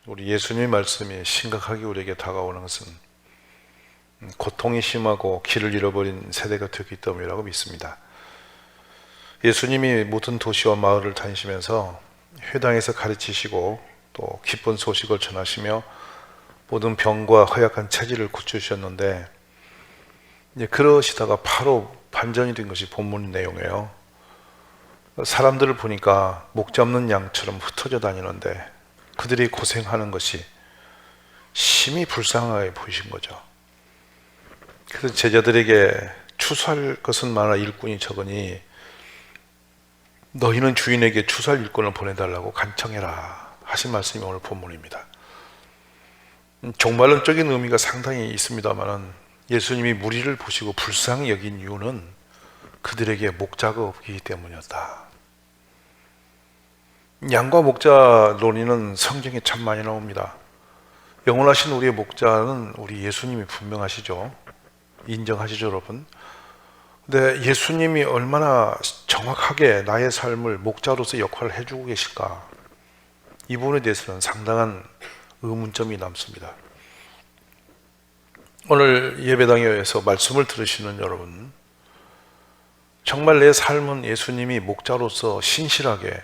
우리 예수님의 말씀이 심각하게 우리에게 다가오는 것은 고통이 심하고 길을 잃어버린 세대가 되기 때문이라고 믿습니다. 예수님이 모든 도시와 마을을 다니시면서 회당에서 가르치시고 또 기쁜 소식을 전하시며 모든 병과 허약한 체질을 고쳐주셨는데, 이제 그러시다가 바로 반전이 된 것이 본문 내용이에요. 사람들을 보니까 목 잡는 양처럼 흩어져 다니는데 그들이 고생하는 것이 심히 불쌍하게 보이신 거죠. 그래서 제자들에게 추수할 것은 많아 일꾼이 적으니 너희는 주인에게 추수할 일꾼을 보내달라고 간청해라 하신 말씀이 오늘 본문입니다. 종말론적인 의미가 상당히 있습니다만 예수님이 무리를 보시고 불쌍히 여긴 이유는 그들에게 목자가 없기 때문이었다. 양과 목자 논의는 성경에 참 많이 나옵니다. 영원하신 우리의 목자는 우리 예수님이 분명하시죠. 인정하시죠, 여러분? 근데 예수님이 얼마나 정확하게 나의 삶을 목자로서 역할을 해주고 계실까? 이 부분에 대해서는 상당한 의문점이 남습니다. 오늘 예배당에서 말씀을 들으시는 여러분, 정말 내 삶은 예수님이 목자로서 신실하게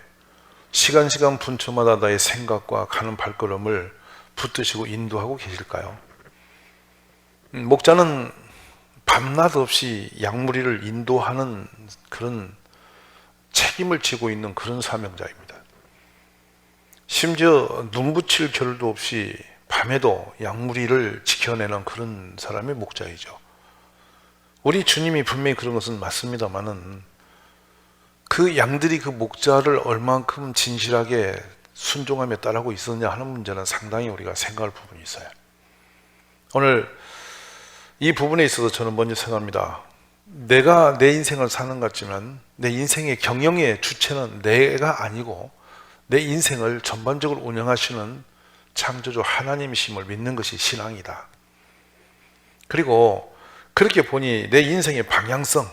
시간 분초마다 나의 생각과 가는 발걸음을 붙드시고 인도하고 계실까요? 목자는 밤낮 없이 양무리를 인도하는 그런 책임을 지고 있는 그런 사명자입니다. 심지어 눈 붙일 겨를도 없이 밤에도 양무리를 지켜내는 그런 사람이 목자이죠. 우리 주님이 분명히 그런 것은 맞습니다만은 그 양들이 그 목자를 얼만큼 진실하게 순종하며 따르고 있었냐 하는 문제는 상당히 우리가 생각할 부분이 있어요. 오늘 이 부분에 있어서 저는 먼저 생각합니다. 내가 내 인생을 사는 것 같지만 내 인생의 경영의 주체는 내가 아니고 내 인생을 전반적으로 운영하시는 창조주 하나님이심을 믿는 것이 신앙이다. 그리고 그렇게 보니 내 인생의 방향성,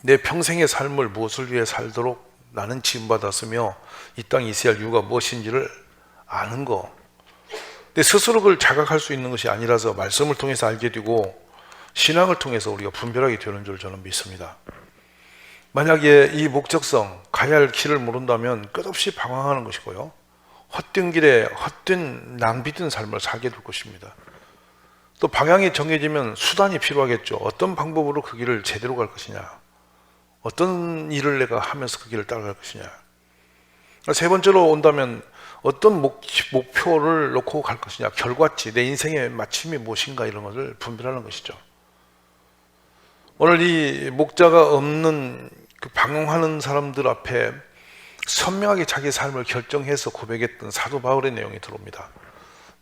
내 평생의 삶을 무엇을 위해 살도록 나는 지음받았으며 이 땅에 있어야 할 이유가 무엇인지를 아는 거, 내 스스로 그걸 자각할 수 있는 것이 아니라서 말씀을 통해서 알게 되고 신앙을 통해서 우리가 분별하게 되는 줄 저는 믿습니다. 만약에 이 목적성, 가야 할 길을 모른다면 끝없이 방황하는 것이고요, 헛된 길에 헛된 낭비된 삶을 살게 될 것입니다. 또 방향이 정해지면 수단이 필요하겠죠. 어떤 방법으로 그 길을 제대로 갈 것이냐, 어떤 일을 내가 하면서 그 길을 따라갈 것이냐. 세 번째로 온다면 어떤 목표를 놓고 갈 것이냐, 결과치, 내 인생의 마침이 무엇인가, 이런 것을 분별하는 것이죠. 오늘 이 목자가 없는 그 방황하는 사람들 앞에 선명하게 자기 삶을 결정해서 고백했던 사도 바울의 내용이 들어옵니다.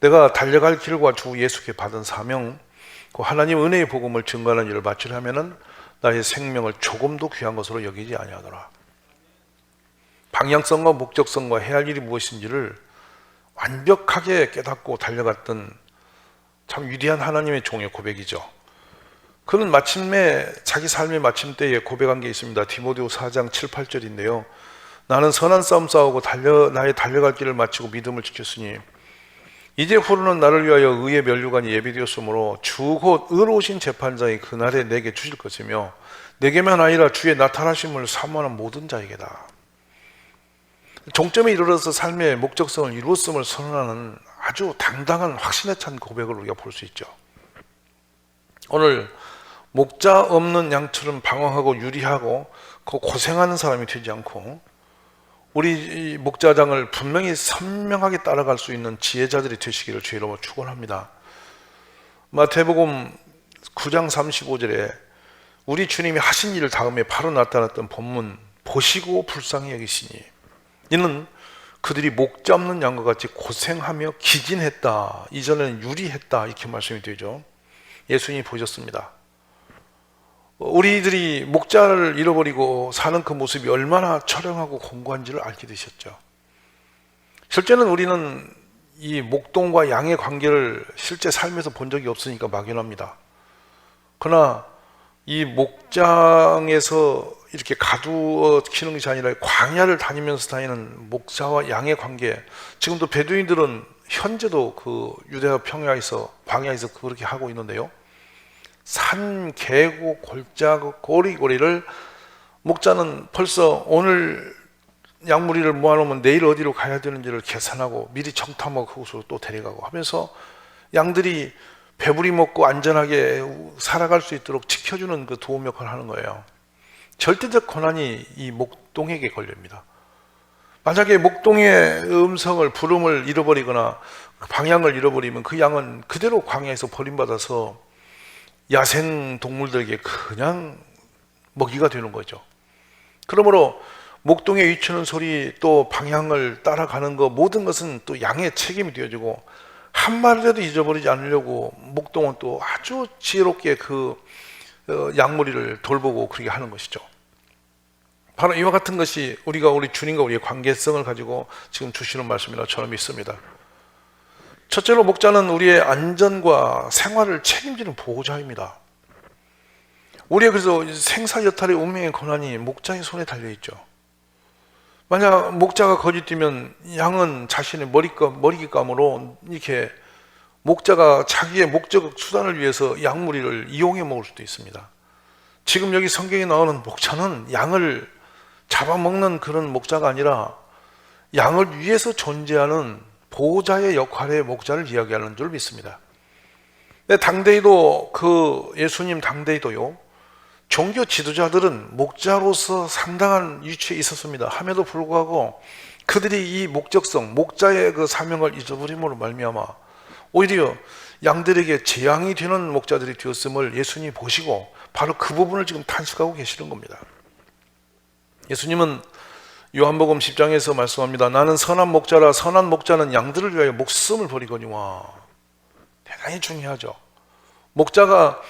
내가 달려갈 길과 주 예수께 받은 사명, 그 하나님 은혜의 복음을 증거하는 일을 마치려 하면은 나의 생명을 조금도 귀한 것으로 여기지 아니하더라. 방향성과 목적성과 해야 할 일이 무엇인지를 완벽하게 깨닫고 달려갔던 참 위대한 하나님의 종의 고백이죠. 그는 마침내 자기 삶의 마침대에 고백한 게 있습니다. 디모데후 4장 7, 8절인데요. 나는 선한 싸움 싸우고 나의 달려갈 길을 마치고 믿음을 지켰으니 이제 후로는 나를 위하여 의의 면류관이 예비되었으므로 주 곧 의로우신 재판장이 그날에 내게 주실 것이며 내게만 아니라 주의 나타나심을 사모하는 모든 자에게다. 종점에 이르러서 삶의 목적성을 이루었음을 선언하는 아주 당당한 확신에 찬 고백을 우리가 볼 수 있죠. 오늘 목자 없는 양처럼 방황하고 유리하고 고생하는 사람이 되지 않고 우리 목자장을 분명히 선명하게 따라갈 수 있는 지혜자들이 되시기를 주의로 축원합니다. 마태복음 9장 35절에 우리 주님이 하신 일 다음에 바로 나타났던 본문, 보시고 불쌍히 여기시니 이는 그들이 목 잡는 양과 같이 고생하며 기진했다, 이전에는 유리했다, 이렇게 말씀이 되죠. 예수님이 보셨습니다. 우리들이 목자를 잃어버리고 사는 그 모습이 얼마나 처량하고 공고한지를 알게 되셨죠. 실제는 우리는 이 목동과 양의 관계를 실제 삶에서 본 적이 없으니까 막연합니다. 그러나 이 목장에서 이렇게 가두어 키우는 것이 아니라 광야를 다니면서 다니는 목자와 양의 관계. 지금도 베두인들은 현재도 그 유대와 평야에서 광야에서 그렇게 하고 있는데요. 산, 계곡, 골짜기, 고리고리를 목자는 벌써 오늘 양무리를 모아놓으면 내일 어디로 가야 되는지를 계산하고 미리 정탐하고 그곳으로 또 데려가고 하면서 양들이 배부리 먹고 안전하게 살아갈 수 있도록 지켜주는 그 도움 역할을 하는 거예요. 절대적 권한이 이 목동에게 걸립니다. 만약에 목동의 음성을, 부름을 잃어버리거나 방향을 잃어버리면 그 양은 그대로 광야에서 버림받아서 야생 동물들에게 그냥 먹이가 되는 거죠. 그러므로 목동에 위치하는 소리, 또 방향을 따라가는 것, 모든 것은 또 양의 책임이 되어지고, 한 마리라도 잊어버리지 않으려고 목동은 또 아주 지혜롭게 그 양무리를 돌보고 그렇게 하는 것이죠. 바로 이와 같은 것이 우리가 우리 주님과 우리의 관계성을 가지고 지금 주시는 말씀이라 저는 믿습니다. 첫째로 목자는 우리의 안전과 생활을 책임지는 보호자입니다. 우리의 그래서 생사 여탈의 운명의 권한이 목자의 손에 달려있죠. 만약 목자가 거짓되면 양은 자신의 머리감으로 이렇게 목자가 자기의 목적 수단을 위해서 양무리를 이용해 먹을 수도 있습니다. 지금 여기 성경에 나오는 목자는 양을 잡아먹는 그런 목자가 아니라 양을 위해서 존재하는 보호자의 역할의 목자를 이야기하는 줄 믿습니다. 당대에도 예수님 당대에도요, 종교 지도자들은 목자로서 상당한 위치에 있었습니다. 함에도 불구하고 그들이 이 목적성, 목자의 그 사명을 잊어버림으로 말미암아 오히려 양들에게 재앙이 되는 목자들이 되었음을 예수님이 보시고 바로 그 부분을 지금 탄식하고 계시는 겁니다. 예수님은 요한복음 10장에서 말씀합니다. 나는 선한 목자라, 선한 목자는 양들을 위하여 목숨을 버리거니와. 대단히 중요하죠. 목자가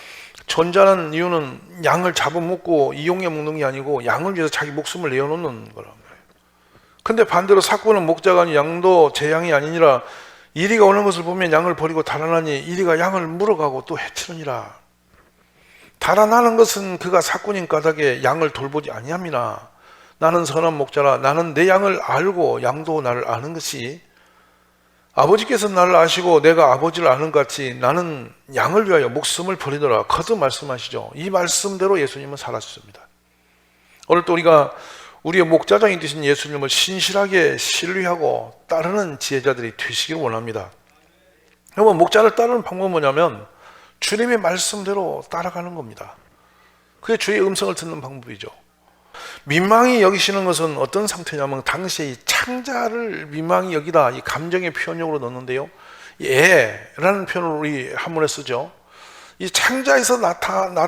존재하는 이유는 양을 잡아먹고 이용해 먹는 게 아니고 양을 위해서 자기 목숨을 내어놓는 거란 말이에요. 근데 반대로 사꾼은 목자가 아니 양도 제 양이 아니니라. 이리가 오는 것을 보면 양을 버리고 달아나니 이리가 양을 물어가고 또 해치느니라. 달아나는 것은 그가 사꾼인 까닭에 양을 돌보지 아니함이나 나는 선한 목자라. 나는 내 양을 알고 양도 나를 아는 것이 아버지께서 나를 아시고 내가 아버지를 아는 것 같이 나는 양을 위하여 목숨을 버리더라. 거듭 말씀하시죠. 이 말씀대로 예수님은 살았습니다. 오늘 또 우리가 우리의 목자장이 되신 예수님을 신실하게 신뢰하고 따르는 지혜자들이 되시길 원합니다. 여러분, 목자를 따르는 방법은 뭐냐면 주님의 말씀대로 따라가는 겁니다. 그게 주의 음성을 듣는 방법이죠. 민망히 여기시는 것은 어떤 상태냐면 당시에 이 창자를 민망히 여기다 이 감정의 표현용으로 넣는데요. 애라는 표현을 우리 한문에 쓰죠. 이 창자에서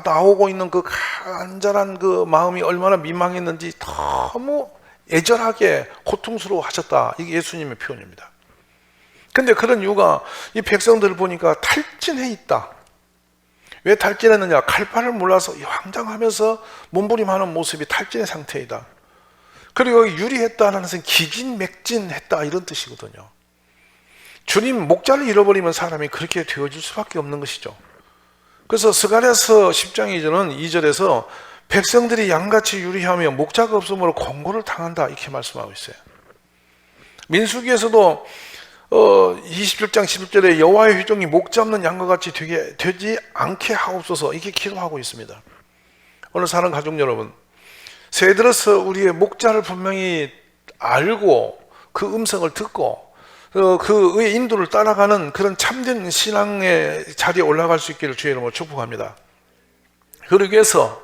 나오고 있는 그 간절한 그 마음이 얼마나 민망했는지 너무 애절하게 고통스러워 하셨다. 이게 예수님의 표현입니다. 근데 그런 이유가 이 백성들을 보니까 탈진해 있다. 왜 탈진했느냐? 칼판을 몰라서 황장하면서 몸부림하는 모습이 탈진의 상태이다. 그리고 유리했다는 것은 기진맥진했다 이런 뜻이거든요. 주님 목자를 잃어버리면 사람이 그렇게 되어질 수밖에 없는 것이죠. 그래서 스가랴서 10장 2절에서 백성들이 양같이 유리하며 목자가 없으므로 공고를 당한다 이렇게 말씀하고 있어요. 민수기에서도 27장 11절에 여호와의 회종이 목자 없는 양과 같이 되지 않게 하옵소서 이렇게 기도하고 있습니다. 오늘 사는 가족 여러분, 새해 들어서 우리의 목자를 분명히 알고 그 음성을 듣고 그의 인도를 따라가는 그런 참된 신앙의 자리에 올라갈 수 있기를 주의 이름으로 축복합니다. 그러기 위해서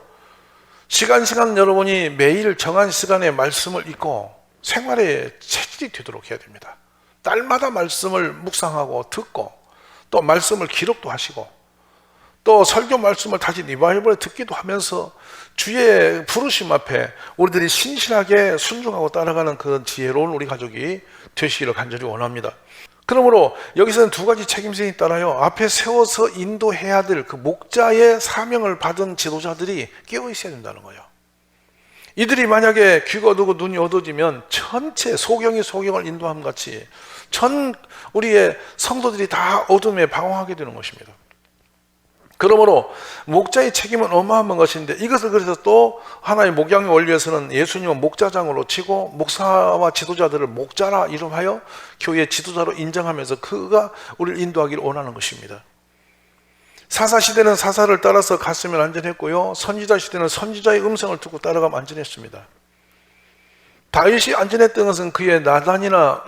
시간 여러분이 매일 정한 시간에 말씀을 읽고 생활에 체질이 되도록 해야 됩니다. 날마다 말씀을 묵상하고 듣고 또 말씀을 기록도 하시고 또 설교 말씀을 다시 리바이벌에 듣기도 하면서 주의 부르심 앞에 우리들이 신실하게 순종하고 따라가는 그런 지혜로운 우리 가족이 되시기를 간절히 원합니다. 그러므로 여기서는 두 가지 책임성이 따라요. 앞에 세워서 인도해야 될 그 목자의 사명을 받은 지도자들이 깨어 있어야 된다는 거예요. 이들이 만약에 귀가 어두고 눈이 어두워지면 전체 소경이 소경을 인도함 같이 전 우리의 성도들이 다 어둠에 방황하게 되는 것입니다. 그러므로 목자의 책임은 어마어마한 것인데, 이것을 그래서 또 하나의 목양의 원리에서는 예수님은 목자장으로 치고 목사와 지도자들을 목자라 이름하여 교회의 지도자로 인정하면서 그가 우리를 인도하기를 원하는 것입니다. 사사시대는 사사를 따라서 갔으면 안전했고요, 선지자 시대는 선지자의 음성을 듣고 따라가면 안전했습니다. 다윗이 안전했던 것은 그의 나단이나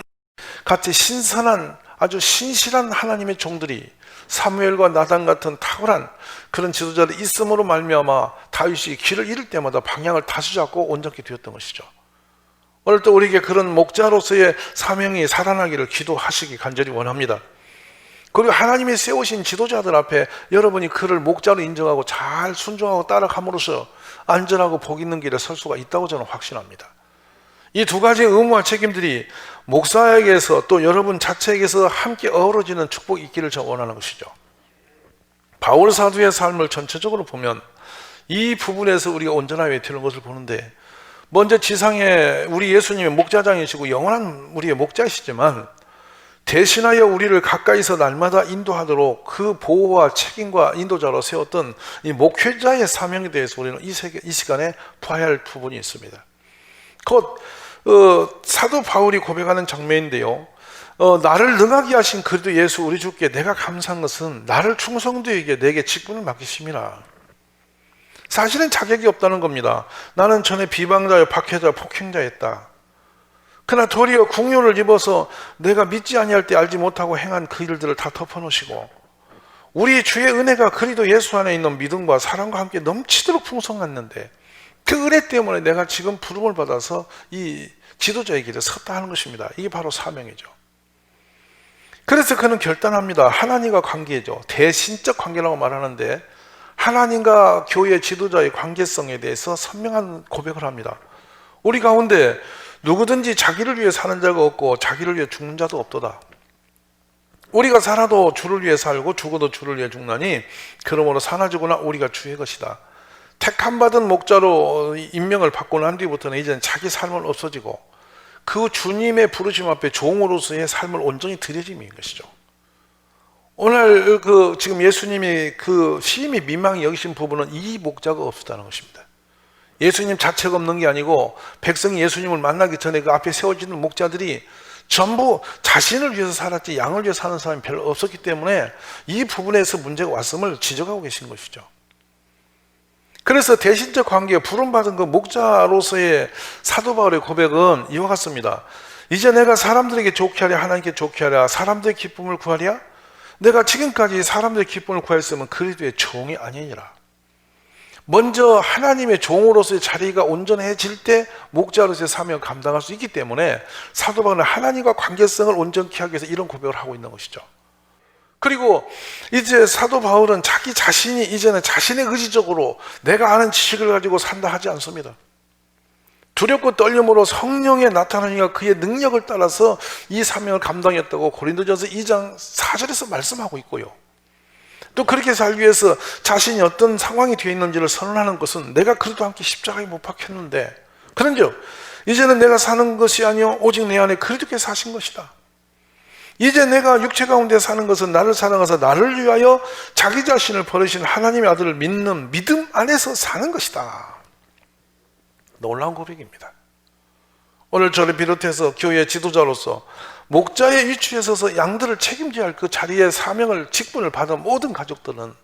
같이 신선한 아주 신실한 하나님의 종들이, 사무엘과 나단 같은 탁월한 그런 지도자들이 있음으로 말미암아 다윗이 길을 잃을 때마다 방향을 다시 잡고 온전케 되었던 것이죠. 오늘 또 우리에게 그런 목자로서의 사명이 살아나기를 기도하시기 간절히 원합니다. 그리고 하나님이 세우신 지도자들 앞에 여러분이 그를 목자로 인정하고 잘 순종하고 따라감으로써 안전하고 복 있는 길에 설 수가 있다고 저는 확신합니다. 이 두 가지의 의무와 책임들이 목사에게서 또 여러분 자체에게서 함께 어우러지는 축복이 있기를 저 원하는 것이죠. 바울 사도의 삶을 전체적으로 보면 이 부분에서 우리가 온전하게 되는 것을 보는데, 먼저 지상에 우리 예수님의 목자장이시고 영원한 우리의 목자이시지만 대신하여 우리를 가까이서 날마다 인도하도록 그 보호와 책임과 인도자로 세웠던 이 목회자의 사명에 대해서 우리는 이 시간에 봐야 할 부분이 있습니다. 곧 사도 바울이 고백하는 장면인데요, 나를 능하게 하신 그리스도 예수 우리 주께 내가 감사한 것은 나를 충성되게 내게 직분을 맡기심이라. 사실은 자격이 없다는 겁니다. 나는 전에 비방자요 박해자 폭행자였다. 그러나 도리어 국료를 입어서 내가 믿지 아니할 때 알지 못하고 행한 그 일들을 다 덮어놓으시고 우리 주의 은혜가 그리스도 예수 안에 있는 믿음과 사랑과 함께 넘치도록 풍성했는데 그 은혜 때문에 내가 지금 부름을 받아서 이 지도자의 길에 섰다 하는 것입니다. 이게 바로 사명이죠. 그래서 그는 결단합니다. 하나님과 관계죠. 대신적 관계라고 말하는데 하나님과 교회 지도자의 관계성에 대해서 선명한 고백을 합니다. 우리 가운데 누구든지 자기를 위해 사는 자가 없고 자기를 위해 죽는 자도 없도다. 우리가 살아도 주를 위해 살고 죽어도 주를 위해 죽나니 그러므로 사나 죽으나 우리가 주의 것이다. 택함받은 목자로 임명을 받고 난 뒤부터는 이제는 자기 삶은 없어지고 그 주님의 부르심 앞에 종으로서의 삶을 온전히 드려짐인 것이죠. 오늘 지금 예수님이 그 심히 민망히 여기신 부분은 이 목자가 없었다는 것입니다. 예수님 자체가 없는 게 아니고 백성이 예수님을 만나기 전에 그 앞에 세워지는 목자들이 전부 자신을 위해서 살았지 양을 위해서 사는 사람이 별로 없었기 때문에 이 부분에서 문제가 왔음을 지적하고 계신 것이죠. 그래서 대신적 관계에 부름받은 그 목자로서의 사도 바울의 고백은 이와 같습니다. 이제 내가 사람들에게 좋게 하랴 하나님께 좋게 하랴 사람들의 기쁨을 구하랴. 내가 지금까지 사람들의 기쁨을 구했으면 그리스도의 종이 아니니라. 먼저 하나님의 종으로서의 자리가 온전해질 때 목자로서의 사명을 감당할 수 있기 때문에 사도 바울은 하나님과 관계성을 온전케 하기 위해서 이런 고백을 하고 있는 것이죠. 그리고 이제 사도 바울은 자기 자신이 이제는 자신의 의지적으로 내가 아는 지식을 가지고 산다 하지 않습니다. 두렵고 떨림으로 성령의 나타나니까 그의 능력을 따라서 이 사명을 감당했다고 고린도전서 2장 4절에서 말씀하고 있고요. 또 그렇게 살기 위해서 자신이 어떤 상황이 되어 있는지를 선언하는 것은 내가 그리스도와 함께 십자가에 못 박혔는데 그런즉 이제는 내가 사는 것이 아니요 오직 내 안에 그리스도께서 사신 것이다. 이제 내가 육체 가운데 사는 것은 나를 사랑하사 나를 위하여 자기 자신을 버리신 하나님의 아들을 믿는 믿음 안에서 사는 것이다. 놀라운 고백입니다. 오늘 저를 비롯해서 교회의 지도자로서 목자의 위치에 서서 양들을 책임져야 할 그 자리의 사명을 직분을 받은 모든 가족들은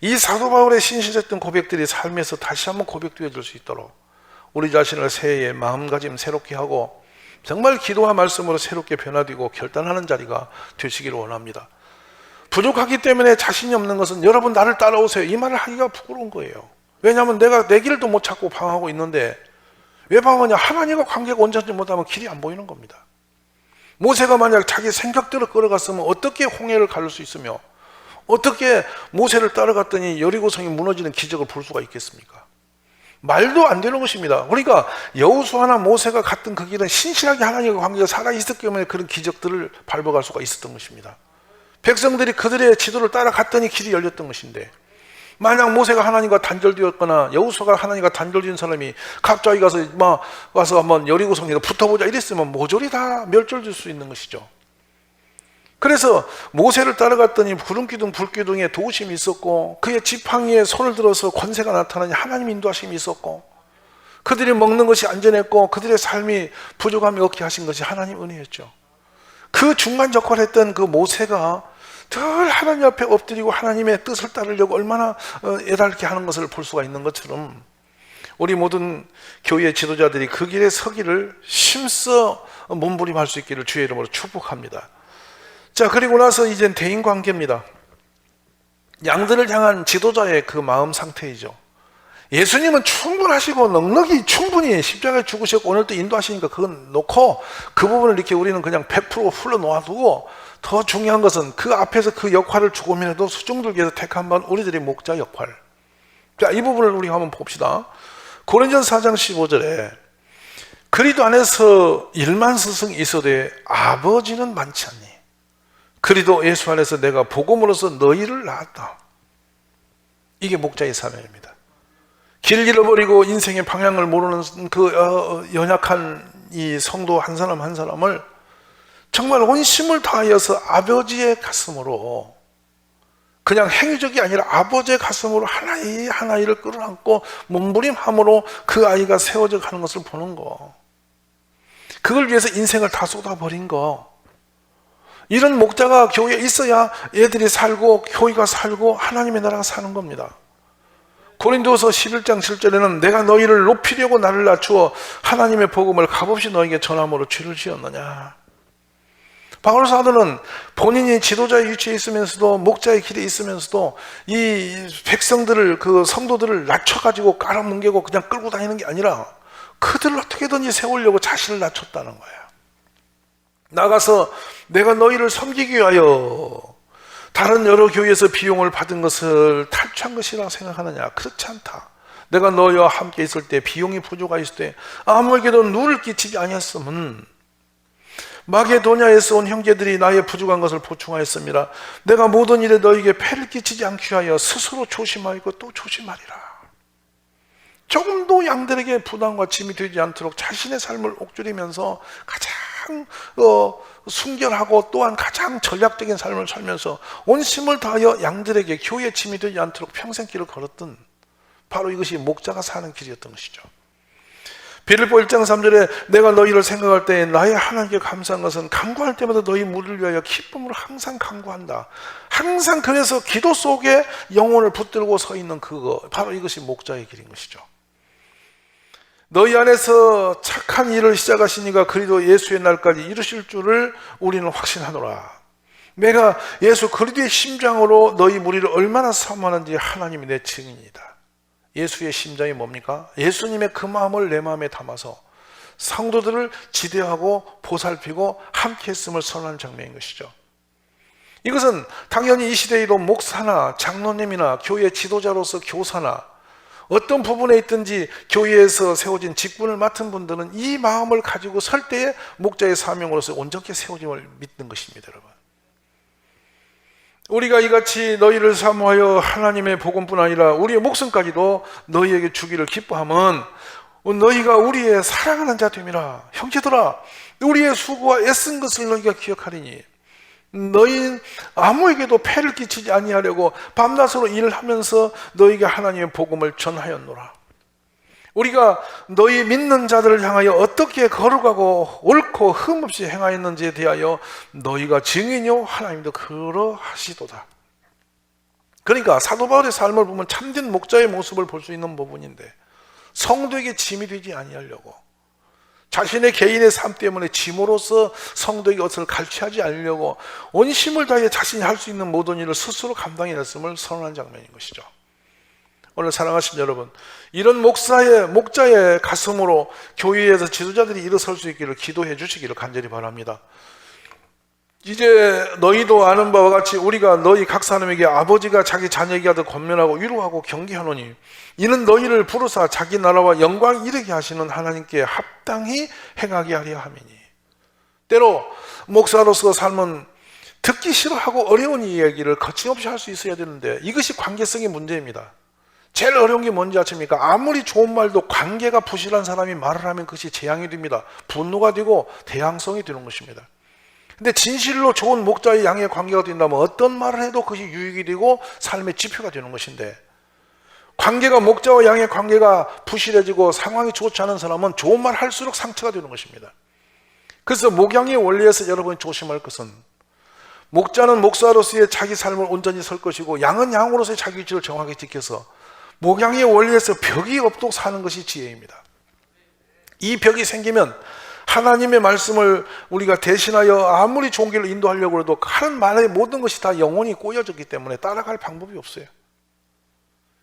이 사도 바울의 신실했던 고백들이 삶에서 다시 한번 고백되어질 수 있도록 우리 자신을 새해에 마음가짐 새롭게 하고 정말 기도와 말씀으로 새롭게 변화되고 결단하는 자리가 되시기를 원합니다. 부족하기 때문에 자신이 없는 것은 여러분 나를 따라오세요 이 말을 하기가 부끄러운 거예요. 왜냐하면 내가 내 길도 못 찾고 방황하고 있는데 왜 방황하냐? 하나님과 관계가 온전하지 못하면 길이 안 보이는 겁니다. 모세가 만약 자기 생각대로 끌어갔으면 어떻게 홍해를 가를 수 있으며 어떻게 모세를 따라갔더니 여리고성이 무너지는 기적을 볼 수가 있겠습니까? 말도 안 되는 것입니다. 그러니까 여호수아나 모세가 갔던 그 길은 신실하게 하나님과 관계가 살아있었기 때문에 그런 기적들을 밟아갈 수가 있었던 것입니다. 백성들이 그들의 지도를 따라갔더니 길이 열렸던 것인데 만약 모세가 하나님과 단절되었거나 여호수아가 하나님과 단절된 사람이 갑자기 가서 한번 여리고성에다 붙어보자 이랬으면 모조리 다 멸절될 수 있는 것이죠. 그래서 모세를 따라갔더니 구름기둥 불기둥에 도우심이 있었고, 그의 지팡이에 손을 들어서 권세가 나타나니 하나님 인도하심이 있었고, 그들이 먹는 것이 안전했고 그들의 삶이 부족함이 없게 하신 것이 하나님 은혜였죠. 그 중간 역할을 했던 그 모세가 늘 하나님 앞에 엎드리고 하나님의 뜻을 따르려고 얼마나 애달게 하는 것을 볼 수가 있는 것처럼, 우리 모든 교회 지도자들이 그 길에 서기를 힘써 몸부림할 수 있기를 주의 이름으로 축복합니다. 자, 그리고 나서 이젠 대인관계입니다. 양들을 향한 지도자의 그 마음 상태이죠. 예수님은 충분하시고 넉넉히 충분히 십자가에 죽으셨고 오늘 또 인도하시니까 그건 놓고, 그 부분을 이렇게 우리는 그냥 100% 흘러 놓아두고, 더 중요한 것은 그 앞에서 그 역할을 조금이라도 수종들 위해서 택한 번 우리들의 목자 역할. 자, 이 부분을 우리가 한번 봅시다. 고린도전서 4장 15절에 그리스도 안에서 1만 스승이 있어되 아버지는 많지 않니? 그리스도 예수 안에서 내가 복음으로써 너희를 낳았다. 이게 목자의 사명입니다. 길 잃어버리고 인생의 방향을 모르는 그 연약한 이 성도 한 사람 한 사람을 정말 온 힘을 다하여서 아버지의 가슴으로, 그냥 행위적이 아니라 아버지의 가슴으로 하나의 하나이를 끌어안고 몸부림함으로 그 아이가 세워져 가는 것을 보는 거, 그걸 위해서 인생을 다 쏟아버린 거, 이런 목자가 교회에 있어야 애들이 살고 교회가 살고 하나님의 나라가 사는 겁니다. 고린도서 11장 7절에는 내가 너희를 높이려고 나를 낮추어 하나님의 복음을 값없이 너에게 전함으로 죄를 지었느냐. 바울 사도는 본인이 지도자의 위치에 있으면서도 목자의 길에 있으면서도 이 백성들을, 그 성도들을 낮춰가지고 깔아뭉개고 그냥 끌고 다니는 게 아니라 그들을 어떻게든지 세우려고 자신을 낮췄다는 거예요. 나가서 내가 너희를 섬기기 위하여 다른 여러 교회에서 비용을 받은 것을 탈취한 것이라고 생각하느냐? 그렇지 않다. 내가 너희와 함께 있을 때 비용이 부족하였을 때 아무에게도 누를 끼치지 아니했으면 마게도냐에서 온 형제들이 나의 부족한 것을 보충하였습니다. 내가 모든 일에 너희에게 폐를 끼치지 않기 위하여 스스로 조심하고 또 조심하리라. 조금도 양들에게 부담과 짐이 되지 않도록 자신의 삶을 옥죄리면서 가장 순결하고 또한 가장 전략적인 삶을 살면서 온 힘을 다하여 양들에게 교회에 짐이 되지 않도록 평생 길을 걸었던, 바로 이것이 목자가 사는 길이었던 것이죠. 빌립보 1장 3절에 내가 너희를 생각할 때 나의 하나님께 감사한 것은 간구할 때마다 너희 무리를 위하여 기쁨으로 항상 간구한다. 항상 그래서 기도 속에 영혼을 붙들고 서 있는 그거, 바로 이것이 목자의 길인 것이죠. 너희 안에서 착한 일을 시작하시니까 그리스도 예수의 날까지 이루실 줄을 우리는 확신하노라. 내가 예수 그리스도의 심장으로 너희 무리를 얼마나 사모하는지 하나님이 내 증인이다. 예수의 심장이 뭡니까? 예수님의 그 마음을 내 마음에 담아서 성도들을 지대하고 보살피고 함께 했음을 선언하는 장면인 것이죠. 이것은 당연히 이 시대에도 목사나 장로님이나 교회 지도자로서 교사나 어떤 부분에 있든지 교회에서 세워진 직분을 맡은 분들은 이 마음을 가지고 설 때에 목자의 사명으로서 온전히 세워짐을 믿는 것입니다. 여러분, 우리가 이같이 너희를 사모하여 하나님의 복음뿐 아니라 우리의 목숨까지도 너희에게 주기를 기뻐하면 너희가 우리의 사랑하는 자 됨이라. 형제들아, 우리의 수고와 애쓴 것을 너희가 기억하리니 너희 아무에게도 폐를 끼치지 아니하려고 밤낮으로 일을 하면서 너희가 하나님의 복음을 전하였노라. 우리가 너희 믿는 자들을 향하여 어떻게 거룩하고 옳고 흠없이 행하였는지에 대하여 너희가 증인이요 하나님도 그러하시도다. 그러니까 사도 바울의 삶을 보면 참된 목자의 모습을 볼 수 있는 부분인데, 성도에게 짐이 되지 아니하려고, 자신의 개인의 삶 때문에 짐으로써 성도에게 것을 갈취하지 않으려고 온 힘을 다해 자신이 할 수 있는 모든 일을 스스로 감당해냈음을 선언한 장면인 것이죠. 오늘 사랑하신 여러분, 이런 목자의 가슴으로 교회에서 지도자들이 일어설 수 있기를 기도해 주시기를 간절히 바랍니다. 이제 너희도 아는 바와 같이 우리가 너희 각 사람에게 아버지가 자기 자녀에게 하듯 권면하고 위로하고 경계하노니 이는 너희를 부르사 자기 나라와 영광 이르게 하시는 하나님께 합당히 행하게 하려 함이니. 때로 목사로서 삶은 듣기 싫어하고 어려운 이야기를 거침없이 할 수 있어야 되는데 이것이 관계성의 문제입니다. 제일 어려운 게 뭔지 아십니까? 아무리 좋은 말도 관계가 부실한 사람이 말을 하면 그것이 재앙이 됩니다. 분노가 되고 대항성이 되는 것입니다. 근데 진실로 좋은 목자의 양의 관계가 된다면 어떤 말을 해도 그것이 유익이 되고 삶의 지표가 되는 것인데, 관계가, 목자와 양의 관계가 부실해지고 상황이 좋지 않은 사람은 좋은 말 할수록 상처가 되는 것입니다. 그래서 목양의 원리에서 여러분이 조심할 것은, 목자는 목사로서의 자기 삶을 온전히 설 것이고 양은 양으로서의 자기 위치를 정확히 지켜서 목양의 원리에서 벽이 없도록 사는 것이 지혜입니다. 이 벽이 생기면 하나님의 말씀을 우리가 대신하여 아무리 좋은 길로 인도하려고 해도 하는 말의 모든 것이 다 영혼이 꼬여졌기 때문에 따라갈 방법이 없어요.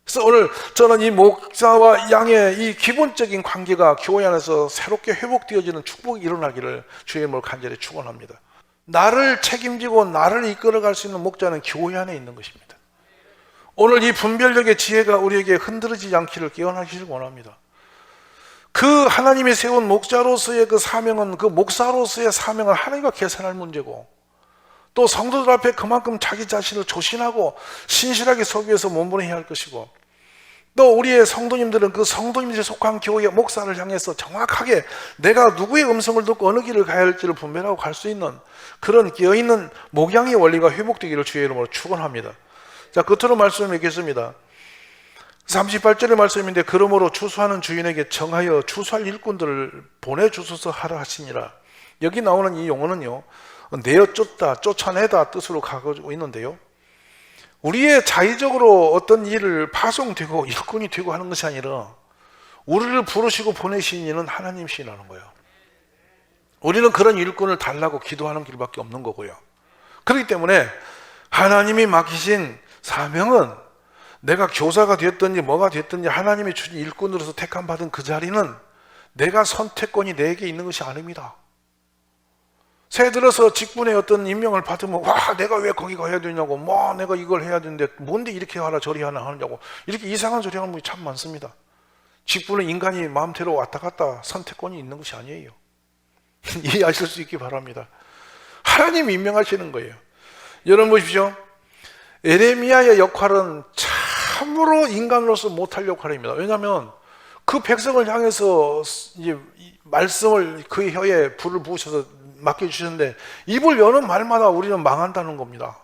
그래서 오늘 저는 이 목자와 양의 이 기본적인 관계가 교회 안에서 새롭게 회복되어지는 축복이 일어나기를 주의 이름으로 간절히 축원합니다. 나를 책임지고 나를 이끌어갈 수 있는 목자는 교회 안에 있는 것입니다. 오늘 이 분별력의 지혜가 우리에게 흔들리지 않기를 기원하시길 원합니다. 그 하나님이 세운 목자로서의 그 사명은, 그 목사로서의 사명은 하나님과 계산할 문제고, 또 성도들 앞에 그만큼 자기 자신을 조신하고 신실하게 서기 위해서 몸부림해야 할 것이고, 또 우리의 성도님들은 그 성도님들이 속한 교회의 목사를 향해서 정확하게 내가 누구의 음성을 듣고 어느 길을 가야 할지를 분별하고 갈 수 있는 그런 깨어있는 목양의 원리가 회복되기를 주의 이름으로 축원합니다. 자, 끝으로 말씀을 맺겠습니다. 38절의 말씀인데, 그러므로 추수하는 주인에게 청하여 추수할 일꾼들을 보내주소서 하라 하시니라. 여기 나오는 이 용어는요, 내어 쫓다, 쫓아내다 뜻으로 가지고 있는데요, 우리의 자의적으로 어떤 일을 파송되고 일꾼이 되고 하는 것이 아니라 우리를 부르시고 보내신 이는 하나님이시라는 거예요. 우리는 그런 일꾼을 달라고 기도하는 길밖에 없는 거고요. 그렇기 때문에 하나님이 맡기신 사명은, 내가 교사가 됐든지 뭐가 됐든지 하나님이 주신 일꾼으로서 택함 받은 그 자리는 내가 선택권이 내게 있는 것이 아닙니다. 새해 들어서 직분에 어떤 임명을 받으면, 와, 내가 왜 거기 가야 되냐고, 뭐 내가 이걸 해야 되는데 뭔데 이렇게 하라 저리 하나 하느냐고, 이렇게 이상한 소리 하는 분이 참 많습니다. 직분은 인간이 마음대로 왔다 갔다 선택권이 있는 것이 아니에요. 이해하실 수 있기 바랍니다. 하나님이 임명하시는 거예요. 여러분 보십시오. 에레미야의 역할은 참으로 인간으로서 못할 역할입니다. 왜냐하면 그 백성을 향해서 이제 말씀을 그 혀에 불을 부으셔서 맡겨주셨는데, 입을 여는 말마다 우리는 망한다는 겁니다.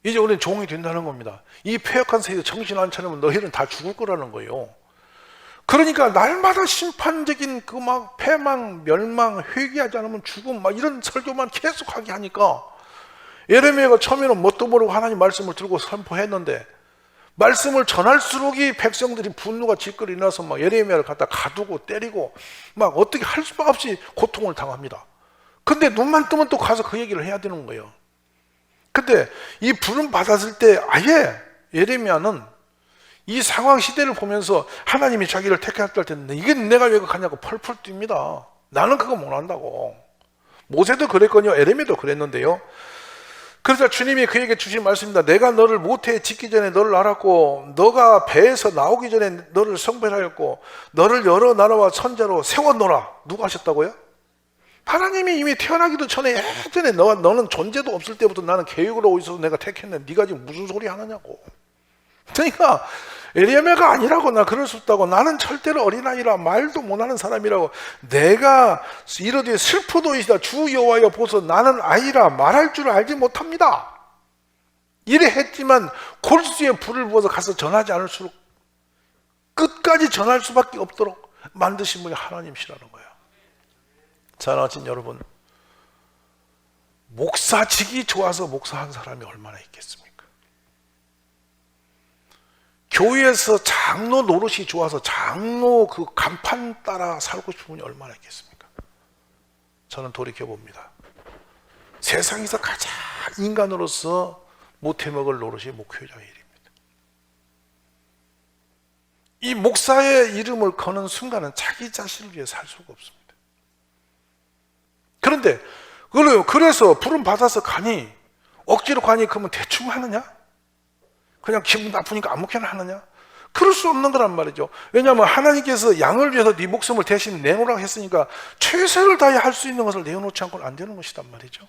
이제 우리는 종이 된다는 겁니다. 이 패역한 세대 정신 안 차리면 너희는 다 죽을 거라는 거예요. 그러니까 날마다 심판적인 그 막 패망, 멸망, 회개하지 않으면 죽음, 막 이런 설교만 계속하게 하니까, 예레미야가 처음에는 뭣도 모르고 하나님 말씀을 들고 선포했는데, 말씀을 전할수록 이 백성들이 분노가 질거리 나서 막 예레미야를 갖다 가두고 때리고 막 어떻게 할 수 없이 고통을 당합니다. 근데 눈만 뜨면 또 가서 그 얘기를 해야 되는 거예요. 근데 이 부름 받았을 때 아예 예레미야는 이 상황 시대를 보면서 하나님이 자기를 택했을 때는 이게 내가 왜 가냐고 펄펄 뜁니다. 나는 그거 못한다고. 모세도 그랬거든요. 예레미야도 그랬는데요. 그래서 주님이 그에게 주신 말씀입니다. 내가 너를 모태에 짓기 전에 너를 알았고, 너가 배에서 나오기 전에 너를 성별하였고, 너를 여러 나라와 선자로 세워놓으라. 누가 하셨다고요? 하나님이 이미 태어나기도 전에 예전에 너는 존재도 없을 때부터 나는 계획으로 있어서 내가 택했는데 네가 지금 무슨 소리 하느냐고. 그러니까 예레미야가 아니라고, 나 그럴 수 없다고, 나는 절대로 어린아이라 말도 못하는 사람이라고, 내가 이르되 슬프도이시다 주 여호와여 보소 나는 아이라 말할 줄 알지 못합니다. 이래 했지만 골수에 불을 부어서 가서 전하지 않을수록 끝까지 전할 수밖에 없도록 만드신 분이 하나님이시라는 거예요. 사랑하신 여러분, 목사직이 좋아서 목사한 사람이 얼마나 있겠습니까? 교회에서 장로 노릇이 좋아서 장로 그 간판 따라 살고 싶은 분이 얼마나 있겠습니까? 저는 돌이켜봅니다. 세상에서 가장 인간으로서 못해먹을 노릇이 목회자의 일입니다. 이 목사의 이름을 거는 순간은 자기 자신을 위해 살 수가 없습니다. 그런데 그래서 부름 받아서 가니, 억지로 가니, 그러면 대충 하느냐? 그냥 기분 나쁘니까 아무렇게나 하느냐? 그럴 수 없는 거란 말이죠. 왜냐하면 하나님께서 양을 위해서 네 목숨을 대신 내놓으라고 했으니까 최선을 다해 할 수 있는 것을 내어놓지 않고는 안 되는 것이란 말이죠.